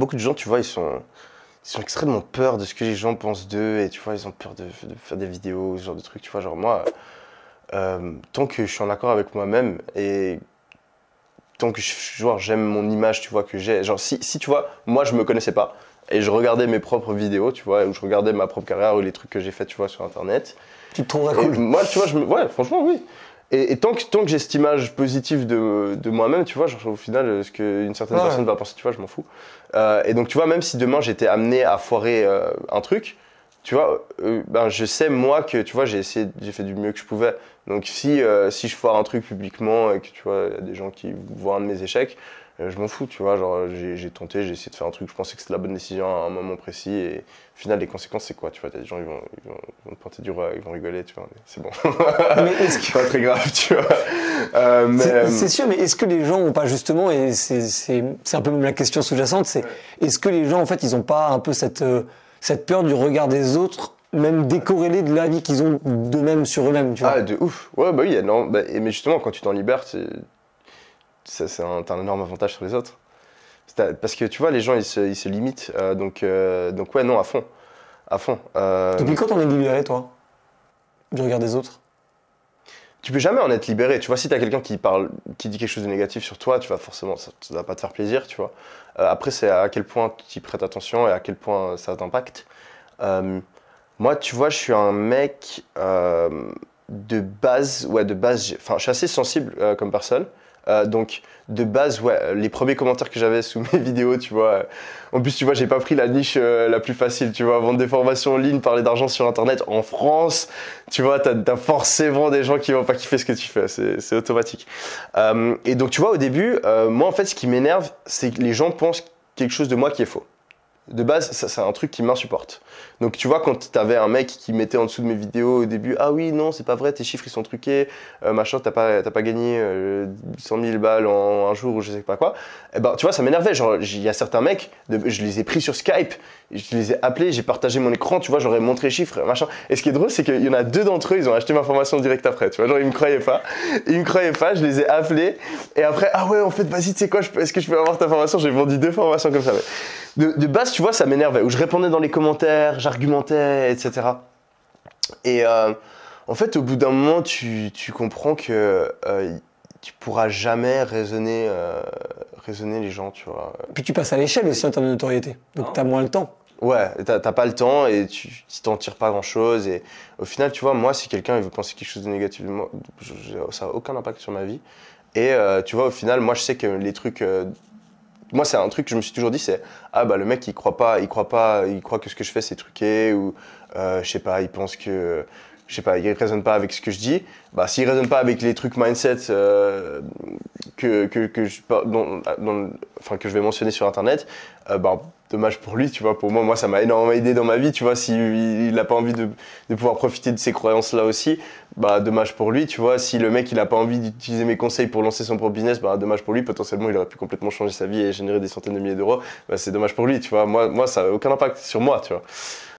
beaucoup de gens, tu vois, ils sont extrêmement peur de ce que les gens pensent d'eux et tu vois, ils ont peur de faire des vidéos, ce genre de trucs, tu vois, genre moi, tant que je suis en accord avec moi-même et tant que genre, j'aime mon image, tu vois, que j'ai, genre si tu vois, moi je me connaissais pas et je regardais mes propres vidéos, tu vois, ou je regardais ma propre carrière ou les trucs que j'ai fait, tu vois, sur internet. Tu te trouverais Et cool. moi, tu vois, ouais, franchement, oui. Et tant que j'ai cette image positive de moi-même, tu vois, genre, au final, ce qu'une certaine Ouais. personne va penser, tu vois, je m'en fous. Et donc, tu vois, même si demain j'étais amené à foirer un truc, tu vois, ben, je sais, moi, que, tu vois, j'ai fait du mieux que je pouvais. Donc, si je foire un truc publiquement et que, tu vois, il y a des gens qui voient un de mes échecs, je m'en fous, tu vois, genre, j'ai tenté, j'ai essayé de faire un truc, je pensais que c'était la bonne décision à un moment précis, et au final, les conséquences, c'est quoi, tu vois, t'as des gens, ils vont te pointer du doigt, ils vont rigoler, tu vois, mais c'est bon. Mais est-ce que... C'est pas très grave, tu vois. C'est sûr, mais est-ce que les gens ont pas justement, et c'est un peu même la question sous-jacente, c'est est-ce que les gens, en fait, ils ont pas un peu cette peur du regard des autres, même décorrélée de l'avis qu'ils ont d'eux-mêmes sur eux-mêmes, tu vois? Ah, de ouf. Ouais, bah oui, non, bah, mais justement, quand tu t'en libères, t'as un énorme avantage sur les autres. Parce que tu vois, les gens, ils se limitent. Donc ouais, non, à fond. À fond. Depuis quand on est libéré, toi, du regard des autres? Tu peux jamais en être libéré. Tu vois, si t'as quelqu'un qui dit quelque chose de négatif sur toi, tu vas forcément, ça va pas te faire plaisir, tu vois. Après, c'est à quel point tu y prêtes attention et à quel point ça t'impacte. Moi, tu vois, je suis un mec de base, ouais, enfin, je suis assez sensible comme personne. Donc, de base, ouais, les premiers commentaires que j'avais sous mes vidéos, tu vois. En plus, tu vois, j'ai pas pris la niche la plus facile, tu vois. Vendre des formations en ligne, parler d'argent sur Internet en France, tu vois, t'as forcément des gens qui vont pas kiffer ce que tu fais, c'est automatique. Et donc, tu vois, au début, moi, en fait, ce qui m'énerve, c'est que les gens pensent quelque chose de moi qui est faux. De base, ça, c'est un truc qui m'insupporte. Donc, tu vois, quand t'avais un mec qui mettait en dessous de mes vidéos au début, ah oui, non, c'est pas vrai, tes chiffres ils sont truqués, machin, t'as pas gagné 100 000 balles en un jour ou je sais pas quoi. Eh ben, tu vois, ça m'énervait. Genre, il y a certains mecs, je les ai pris sur Skype, je les ai appelés, j'ai partagé mon écran, tu vois, j'aurais montré les chiffres, machin. Et ce qui est drôle, c'est qu'il y en a deux d'entre eux, ils ont acheté ma formation direct après, tu vois, genre, ils me croyaient pas. Je les ai appelés, et après, ah ouais, en fait, vas-y, tu sais quoi, est-ce que je peux avoir ta formation? J'ai vendu 2 formations comme ça. De base, tu vois, ça m'énervait. Où je répondais dans les commentaires, j'argumentais, etc. Et en fait, au bout d'un moment, tu comprends que tu pourras jamais raisonner les gens, tu vois. Puis tu passes à l'échelle aussi en termes de notoriété, donc t'as moins le temps. Ouais, t'as pas le temps et tu t'en tires pas grand-chose. Et au final, tu vois, moi, si quelqu'un il veut penser quelque chose de négatif de moi, ça n'a aucun impact sur ma vie. Et tu vois, au final, moi, je sais que les trucs... moi, c'est un truc que je me suis toujours dit, c'est ah bah le mec il croit que ce que je fais c'est truqué ou je sais pas, il pense que je sais pas, il raisonne pas avec ce que je dis. Bah s'il raisonne pas avec les trucs mindset que je vais mentionner sur internet, bah dommage pour lui, tu vois. Pour moi, ça m'a énormément aidé dans ma vie, tu vois. S'il n'a pas envie de pouvoir profiter de ces croyances-là aussi, bah dommage pour lui, tu vois. Si le mec il n'a pas envie d'utiliser mes conseils pour lancer son propre business, bah dommage pour lui. Potentiellement, il aurait pu complètement changer sa vie et générer des centaines de milliers d'euros. Bah c'est dommage pour lui, tu vois. Moi, ça n'a aucun impact sur moi, tu vois.